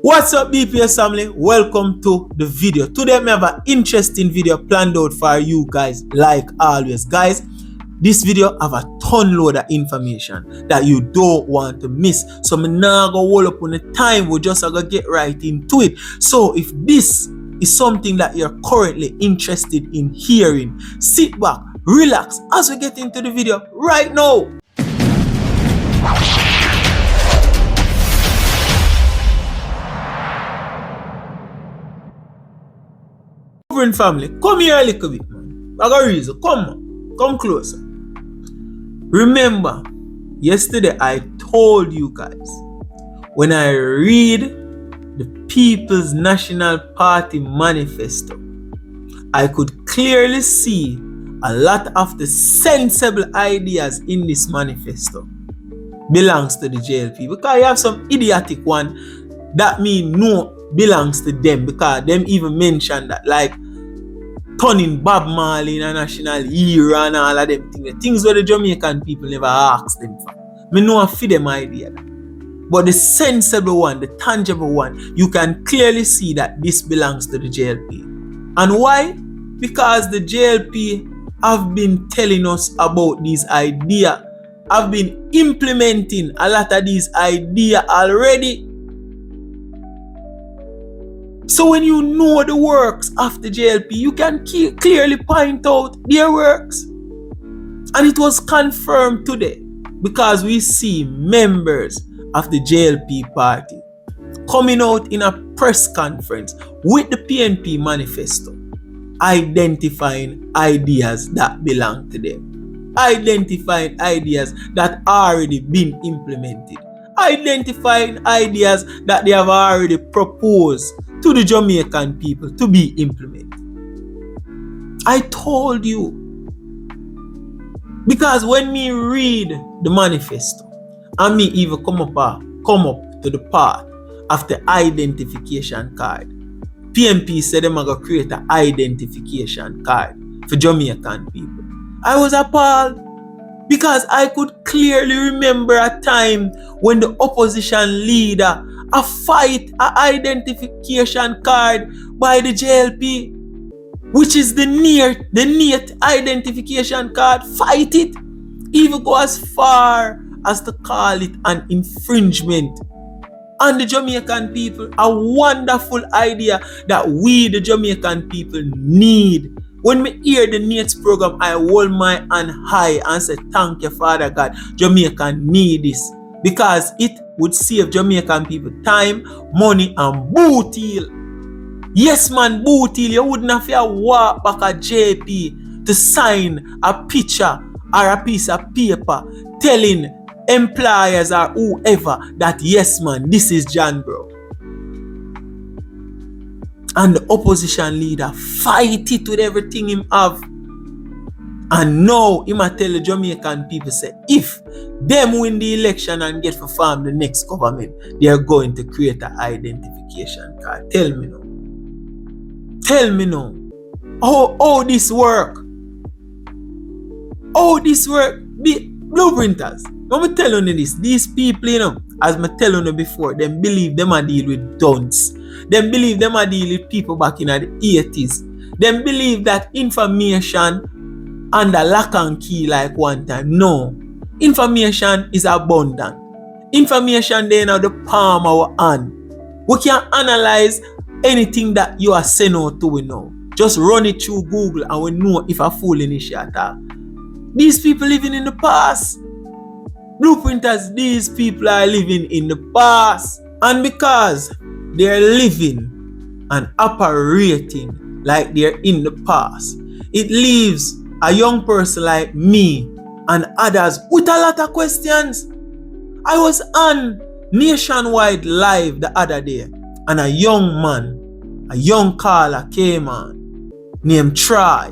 What's up, BPS family? Welcome to the video. Today I have an interesting video planned out for you guys, like always. Guys, this video have a ton load of information that you don't want to miss. So I'm not gonna hold up on the time. We're just gonna get right into it. So if this is something that you're currently interested in hearing, sit back, relax as we get into the video right now. Family, come here a little bit, man. I got a reason. Come closer. Remember, yesterday I told you guys, when I read the People's National Party manifesto, I could clearly see a lot of the sensible ideas in this manifesto belongs to the JLP, because you have some idiotic one that mean no belongs to them, because them even mentioned that, like turning Bob Marley in a national hero and all of them things. Things where the Jamaican people never asked them for. Me know I feed them idea. But the sensible one, the tangible one, you can clearly see that this belongs to the JLP. And why? Because the JLP have been telling us about these ideas, have been implementing a lot of these ideas already. So when you know the works of the JLP, you can clearly point out their works. And it was confirmed today, because we see members of the JLP party coming out in a press conference with the PNP manifesto, identifying ideas that belong to them, identifying ideas that already been implemented, identifying ideas that they have already proposed to the Jamaican people to be implemented. I told you. Because when me read the manifesto, and me even come up to the part of the identification card, PNP said them are going to create an identification card for Jamaican people. I was appalled, because I could clearly remember a time when the opposition leader fight an identification card by the JLP, which is the NEAT identification card. Fight it. Even go as far as to call it an infringement on the Jamaican people. A wonderful idea that we, the Jamaican people, need. When me hear the NEAT's program, I hold my hand high and say, thank you, Father God. Jamaican need this, because it would save Jamaican people time, money, and booty. Yes, man, booty. You wouldn't have to walk back a JP to sign a picture or a piece of paper telling employers or whoever that, yes, man, this is John, bro. And the opposition leader fight it with everything him have. And now he might tell the Jamaican people, say, if them win the election and get to form the next government, they are going to create an identification card. Tell me now. Tell me now. How this work? How this work? The blueprinters. Let me tell you this. These people, you know, as I tell you before, them believe them a deal with dunce. Them believe them a deal with people back in the 80s. Them believe that information under lock and key like one time. No. Information is abundant. Information there in the palm of our hand. We can analyze anything that you are sent out to, we know. Just run it through Google and we know if a fool in it at all. These people living in the past. Blueprinters, these people are living in the past. And because they're living and operating like they're in the past, it leaves a young person like me and others with a lot of questions. I was on Nationwide Live the other day, and a young man, a young caller came on named Troy,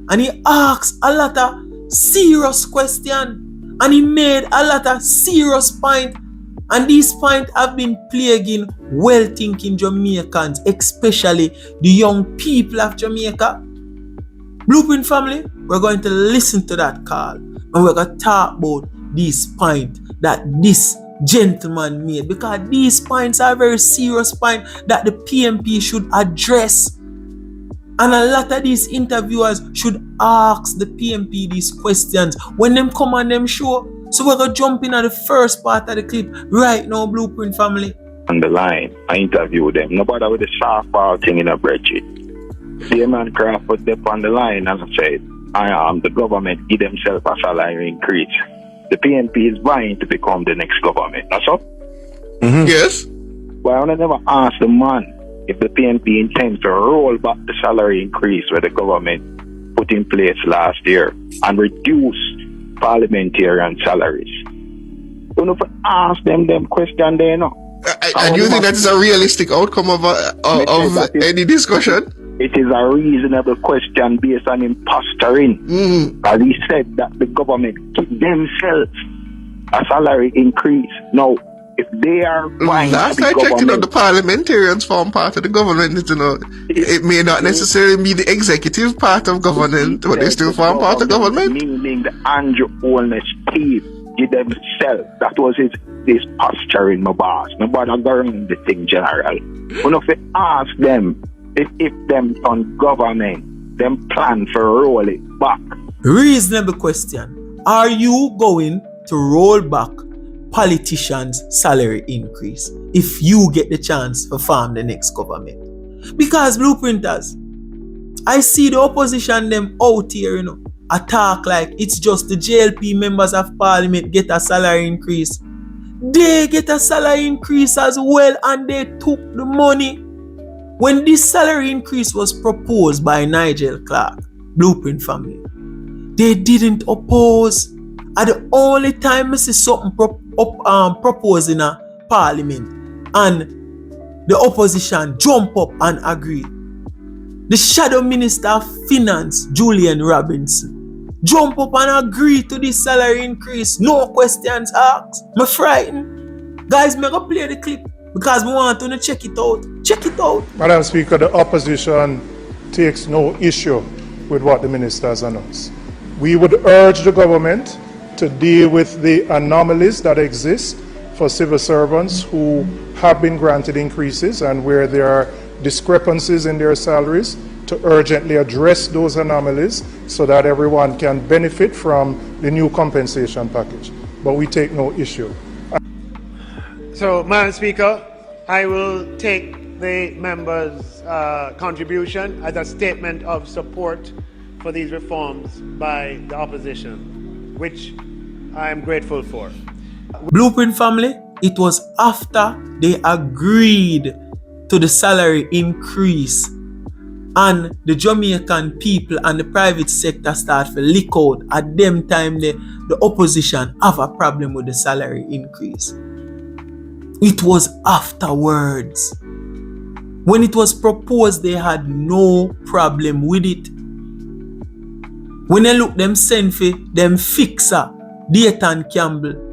and he asked a lot of serious questions, and he made a lot of serious points. And these points have been plaguing well-thinking Jamaicans, especially the young people of Jamaica. Blueprint family, we're going to listen to that call, and we're going to talk about these points that this gentleman made, because these points are very serious points that the PMP should address. And a lot of these interviewers should ask the PMP these questions when them come on them show. So we're going to jump in at the first part of the clip right now, Blueprint family. On the line, I interview them. Nobody with the softball thing in a spreadsheet. The man Crawford step on the line and said, the government give themselves a salary increase. The PNP is vying to become the next government. That's all? Mm-hmm. Yes. But I never asked the man if the PNP intends to roll back the salary increase where the government put in place last year and reduce parliamentarian salaries. You know, ask them question there, no. And you think that is a realistic outcome of any discussion? It is a reasonable question based on him posturing. As he said that the government give themselves a salary increase. Now, if they are last I checked, the parliamentarians form part of the government. It may not necessarily be the executive part of government, but they still form part of government. Meaning the Andrew Holness team give themselves. That was his posturing, my boss. Nobody go around the thing general. When if we ask them if them on government, them plan for roll it back. Reasonable question. Are you going to roll back politicians' salary increase if you get the chance to form the next government? Because Blueprinters, I see the opposition them out here, attack like it's just the JLP members of parliament get a salary increase. They get a salary increase as well, and they took the money. When this salary increase was proposed by Nigel Clark, Blueprint family, they didn't oppose. At the only time I see something proposed in a parliament and the opposition jump up and agree. The shadow minister of finance, Julian Robinson, jump up and agree to this salary increase. No questions asked. I'm frightened. Guys, I'm going to play the clip because we want to check it out. Check it out. Madam Speaker, the opposition takes no issue with what the ministers announced. We would urge the government to deal with the anomalies that exist for civil servants who have been granted increases and where there are discrepancies in their salaries, to urgently address those anomalies so that everyone can benefit from the new compensation package. But we take no issue. So, Madam Speaker, I will take the members' contribution as a statement of support for these reforms by the opposition, which I am grateful for. Blueprint family, it was after they agreed to the salary increase and the Jamaican people and the private sector start to leak out. At them time, the opposition have a problem with the salary increase. It was afterwards. When it was proposed, they had no problem with it. When they look them send for them fixer, Dayton Campbell,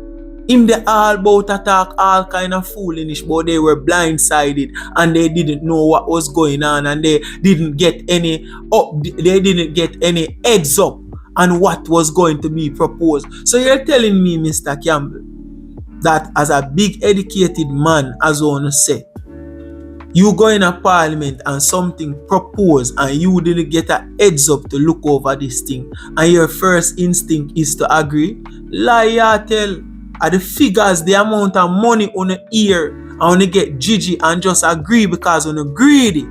him they all about attack all kind of foolishness, but they were blindsided and they didn't know what was going on and they didn't get any heads up on what was going to be proposed. So you're telling me, Mr. Campbell, that as a big educated man, as one said, you go in a parliament and something proposed and you didn't get a heads up to look over this thing and your first instinct is to agree? Liar tell. Are the figures, the amount of money on the ear and on the get Gigi and just agree because on the greedy.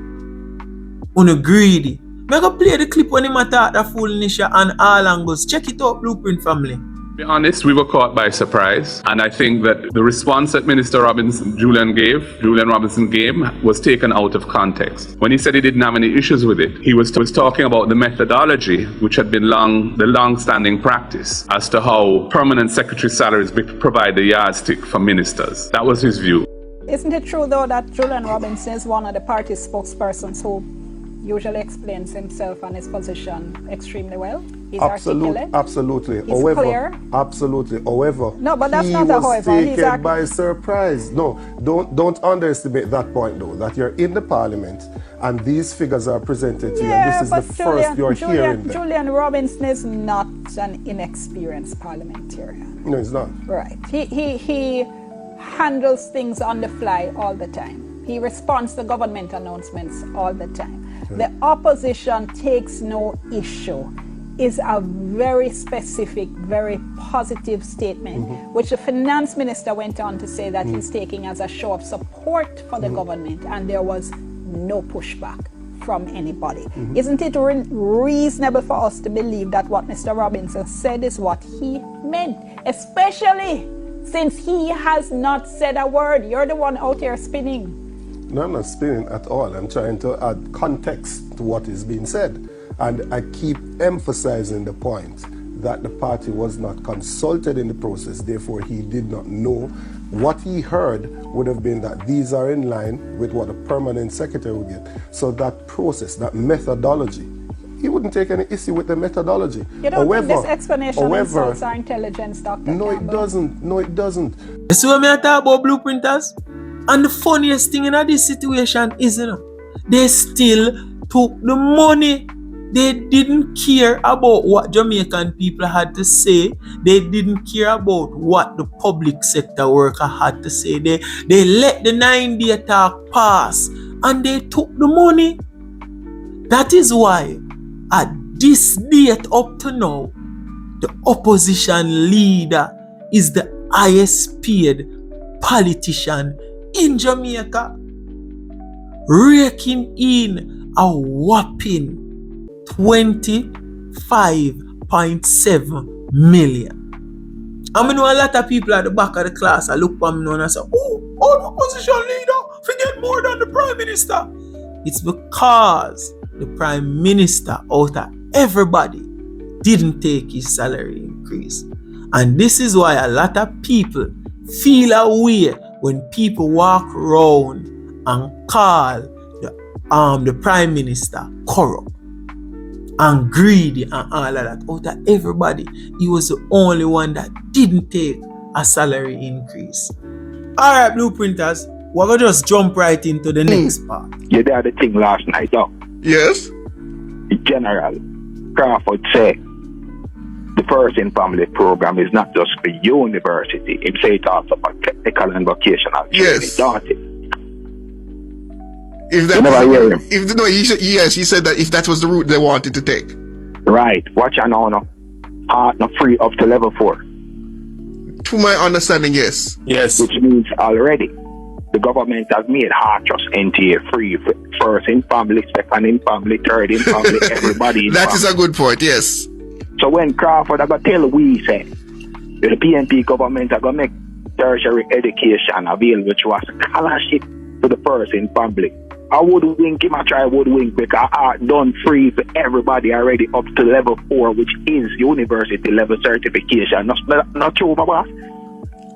I'm going to play the clip when he attack the foolishness and all angles. Check it out, Blueprint family. To be honest, we were caught by surprise, and I think that the response that Minister Julian Robinson gave was taken out of context. When he said he didn't have any issues with it, he was talking about the methodology, which had been the long-standing practice as to how permanent secretary salaries provide the yardstick for ministers. That was his view. Isn't it true, though, that Julian Robinson is one of the party spokespersons who usually explains himself and his position extremely well? He's articulate. Absolutely. He's clear. Absolutely. However, no, but that's not a however. He's taken by surprise. No, don't underestimate that point, though. That you're in the parliament and these figures are presented to you. And this is the first you're hearing them. Julian Robinson is not an inexperienced parliamentarian. No, he's not. Right. He handles things on the fly all the time. He responds to government announcements all the time. The opposition takes no issue is a very specific, very positive statement, which the finance minister went on to say that he's taking as a show of support for the government, and there was no pushback from anybody. Isn't it reasonable for us to believe that what Mr. Robinson said is what he meant, especially since he has not said a word? You're the one out here spinning. No, I'm not spinning at all. I'm trying to add context to what is being said. And I keep emphasizing the point that the party was not consulted in the process, therefore he did not know. What he heard would have been that these are in line with what a permanent secretary would get. So that process, that methodology, he wouldn't take any issue with the methodology. You don't think this explanation insults our intelligence, Dr. No, Campbell? it doesn't. No, it doesn't. You see what I talk about blueprinters? And the funniest thing in this situation is, they still took the money. They didn't care about what Jamaican people had to say. They didn't care about what the public sector worker had to say. They let the 9-day talk pass and they took the money. That is why at this date up to now, the opposition leader is the highest paid politician in Jamaica, raking in a whopping 25.7 million. I know a lot of people at the back of the class I look at me and I say, oh, the opposition leader forget more than the Prime Minister. It's because the Prime Minister out of everybody didn't take his salary increase. And this is why a lot of people feel a way when people walk around and call the Prime Minister corrupt and greedy and all of that. Out of everybody, he was the only one that didn't take a salary increase. Alright, blueprinters, we're going to just jump right into the next part. You did the thing last night, though. Yes? In general, Crawford said the First in Family program is not just for university. He said it's also for technical and vocational training, Yes. don't it? If that You never hear him. he said that if that was the route they wanted to take. Right. Watch out now. Heart not free up to level 4. To my understanding, yes. Yes. Which means already the government has made heart trust NTA free for first in family, second in family, third in family, everybody in That family. is a good point, yes. So when Crawford I got tell we say the PNP government are gonna make tertiary education available to a scholarship to the first in family. I would wink him, I try would wink because I done free for everybody already up to level 4, which is university level certification. Not true, my boss.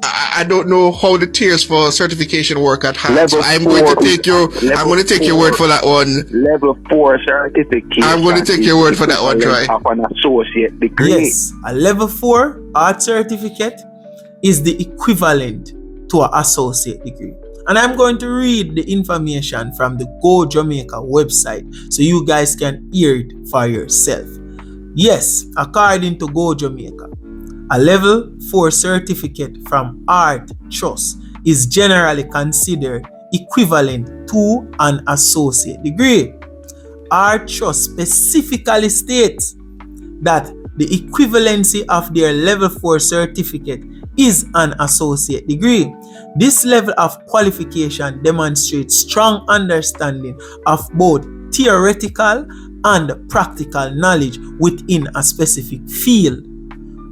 I don't know how the tiers for certification work at hand. Level So I'm 4, going to take your word for that one. Level 4 certification. I'm going to take your word for that one, Troy. Of an associate degree. Yes, a level 4 art certificate is the equivalent to an associate degree. And I'm going to read the information from the Go Jamaica website so you guys can hear it for yourself. Yes, according to Go Jamaica, a level 4 certificate from Art Trust is generally considered equivalent to an associate degree. Art Trust specifically states that the equivalency of their level 4 certificate is an associate degree. This level of qualification demonstrates strong understanding of both theoretical and practical knowledge within a specific field,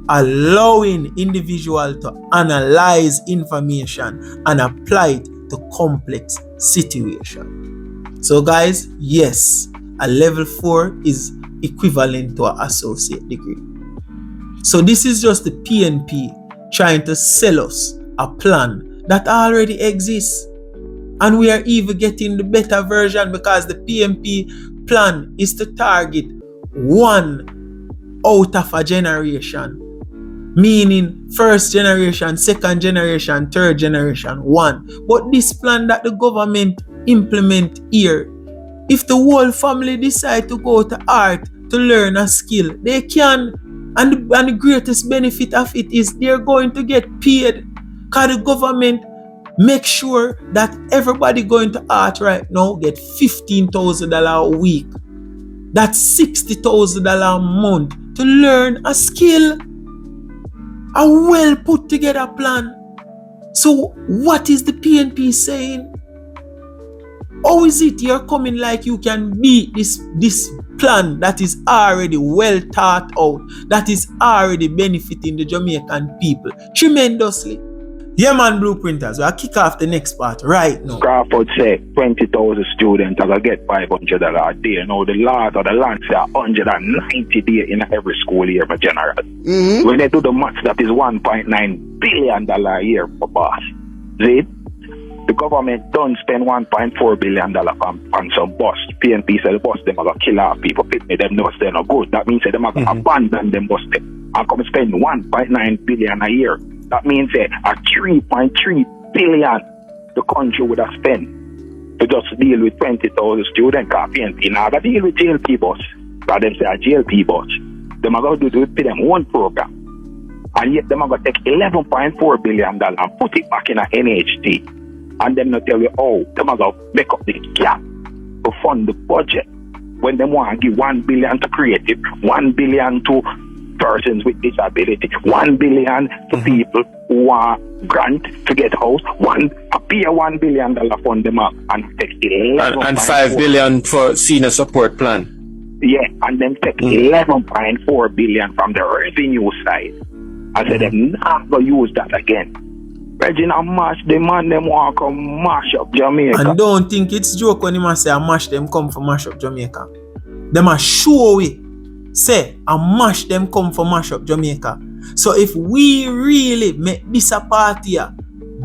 allowing individuals to analyze information and apply it to complex situations. So guys, yes, a level 4 is equivalent to an associate degree. So this is just the PNP trying to sell us a plan that already exists. And we are even getting the better version because the PNP plan is to target 1 out of a generation. Meaning first generation, second generation, third generation, 1. But this plan that the government implement here, if the whole family decide to go to art to learn a skill, they can. And the greatest benefit of it is they're going to get paid because the government Make sure that everybody going to art right now get $15,000 a week. That's $60,000 a month to learn a skill. A well put together plan. So what is the PNP saying? How is it you're coming like you can beat this plan that is already well thought out, that is already benefiting the Jamaican people tremendously? Yeah, man, Blueprinters, we'll kick off the next part right now. Crawford say 20,000 students are going to get $500 a day. Now the laws of the land say 190 days in every school year, for general. When they do the maths, that is $1.9 billion a year for boss. See? The government don't spend $1.4 billion on some bus. PNP said the bus, them are going to kill off people. Them bus, they're not good. That means them are going to abandon them bus. And come spend $1.9 billion a year. That means a 3.3 billion the country would have spent to just deal with 20,000 students. PNP now they deal with JLP bus. Rather than say a JLP bus. They are going to do it for them one program. And yet they are going to take $11.4 billion and put it back in a NHT. And then they tell you, oh, they are going to make up the gap to fund the budget. When they want to give $1 billion to creative, $1 billion to persons with disability, $1 billion to people who want grant to get house, $1 billion fund them up and take 11 and $5 billion for senior support plan. Yeah, and then take 11.4 billion from the revenue side. And say them not gonna use that again. Regina mash the man them want to come mash up Jamaica. And don't think it's joke when you say I mash them come for mash up Jamaica. Them a show we say I mash them come for mash up Jamaica. So if we really make this a party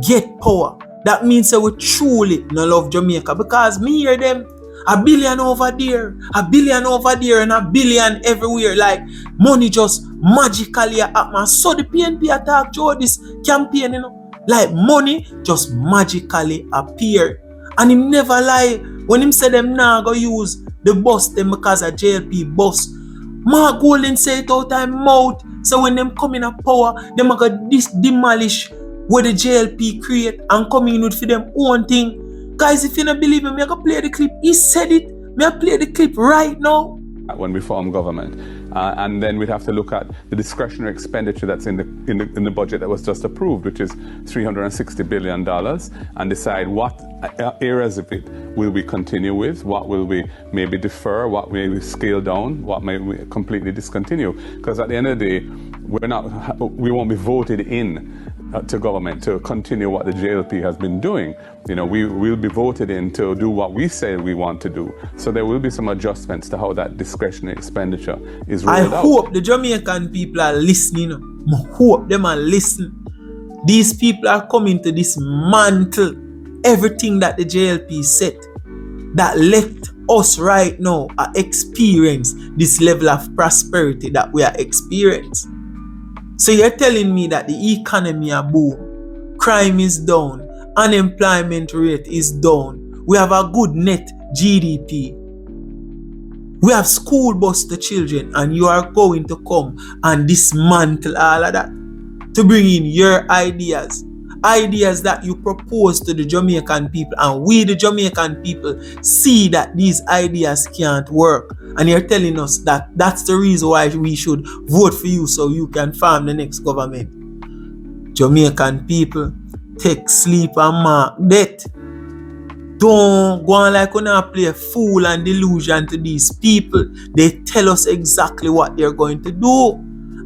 get power, that means that we truly no love Jamaica. Because me hear them $1 billion over there, $1 billion over there, and $1 billion everywhere. Like money just magically happen. So the PNP attack Joe this campaign, you know. Like money just magically appear. And him never lie. When him say them now go use the bus them because of JLP bus. Mark Golden say it out of mouth. So when them come in a power, them are going to demolish what the JLP create and come in with for them own thing. Guys, if you don't believe me, I'm going to play the clip. He said it. Me play the clip right now. When we form government, and then we'd have to look at the discretionary expenditure that's in the budget that was just approved, which is $360 billion, and decide what areas of it will we continue with, what will we maybe defer, what may we scale down, what may we completely discontinue. Because at the end of the day, we won't be voted in to government to continue what the JLP has been doing. You know, we will be voted in to do what we say we want to do. So there will be some adjustments to how that discretionary expenditure is rolled out. I hope the Jamaican people are listening. I hope them are listening. These people are coming to dismantle everything that the JLP said that let us right now experience this level of prosperity that we are experiencing. So you're telling me that the economy is boom, crime is down, unemployment rate is down, we have a good net GDP, we have school bus to children, and you are going to come and dismantle all of that to bring in your ideas that you propose to the Jamaican people, and we the Jamaican people see that these ideas can't work, and you're telling us that that's the reason why we should vote for you so you can form the next government. Jamaican people, take sleep and mark death. Don't go on like when I play fool and delusion to these people. They tell us exactly what they're going to do.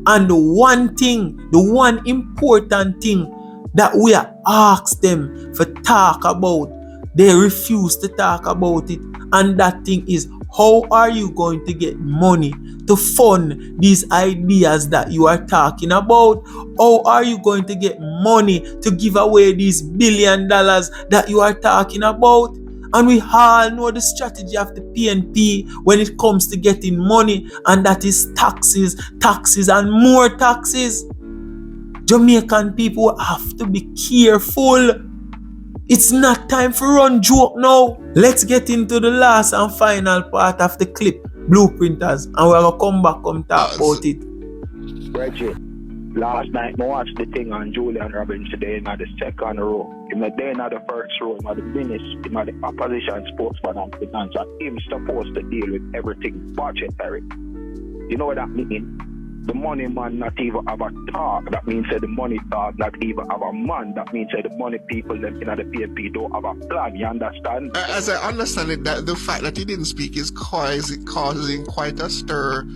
And the one important thing that we are asked them for talk about, they refuse to talk about it. And that thing is, how are you going to get money to fund these ideas that you are talking about? How are you going to get money to give away these $1 billion that you are talking about? And we all know the strategy of the PNP when it comes to getting money, and that is taxes and more taxes. Jamaican people have to be careful. It's not time for run joke now. Let's get into the last and final part of the clip, Blueprinters, and we're going to come back and talk about it. Reggie, Last night, I watched the thing on Julian Robinson there in the second row. Him not there in the first row, him the minister, him the opposition spokesman and finance, and him supposed to deal with everything budgetary. You know what that means? The money man not even have a talk. That means that the money talk not even have a man. That means that the money people them in the PNP don't have a plan. You understand? As I understand it, that the fact that he didn't speak is causing quite a stir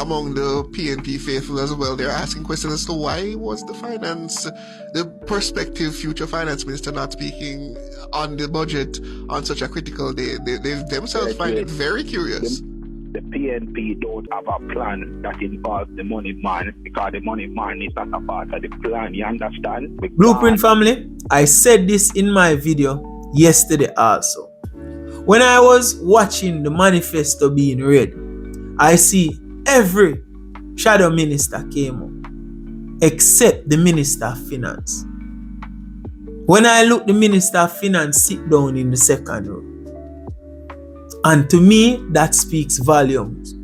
among the PNP faithful as well. They're asking questions as to why was the prospective future finance minister not speaking on the budget on such a critical day. They themselves find it very curious. The PNP don't have a plan that involves the money man, because the money man is not a part of the plan. You understand? Blueprint family, I said this in my video yesterday also. When I was watching the manifesto being read, I see every shadow minister came up except the Minister of Finance. When I look, the Minister of Finance sit down in the second row. And to me, that speaks volumes.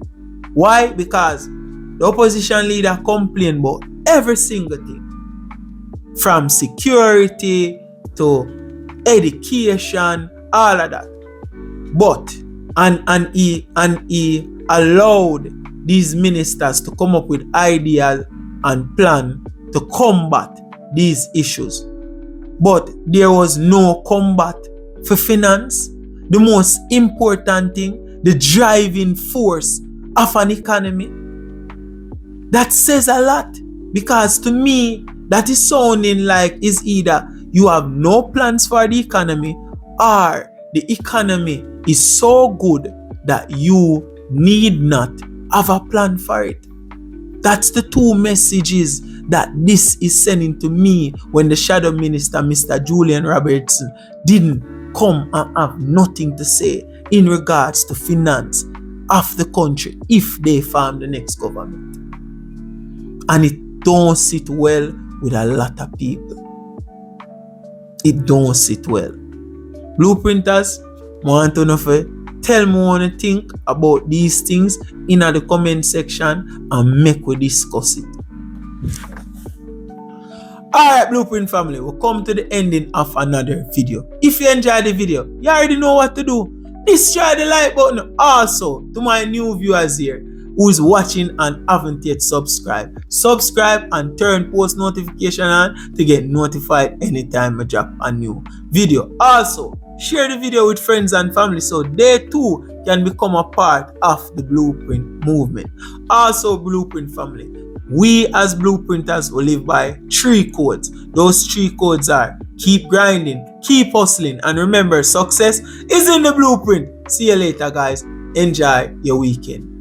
Why? Because the opposition leader complained about every single thing. From security to education, all of that. But, and he allowed these ministers to come up with ideas and plan to combat these issues. But there was no combat for finance. The most important thing, the driving force of an economy. That says a lot, because to me, that is sounding like is either you have no plans for the economy or the economy is so good that you need not have a plan for it. That's the two messages that this is sending to me when the shadow minister, Mr. Julian Robertson, didn't come and have nothing to say in regards to finance of the country if they form the next government. And it don't sit well with a lot of people. It don't sit well. Blueprinters, want to know tell me what you think about these things in the comment section and make we discuss it. Alright, Blueprint family, we'll come to the ending of another video. If you enjoyed the video, you already know what to do. Destroy the like button. Also, to my new viewers here who is watching and haven't yet subscribed, subscribe and turn post notification on to get notified anytime I drop a new video. Also, share the video with friends and family so they too can become a part of the Blueprint movement. Also, Blueprint family, we as Blueprinters will live by 3 codes. Those 3 codes are keep grinding, keep hustling, and remember, success is in the blueprint. See you later, guys. Enjoy your weekend.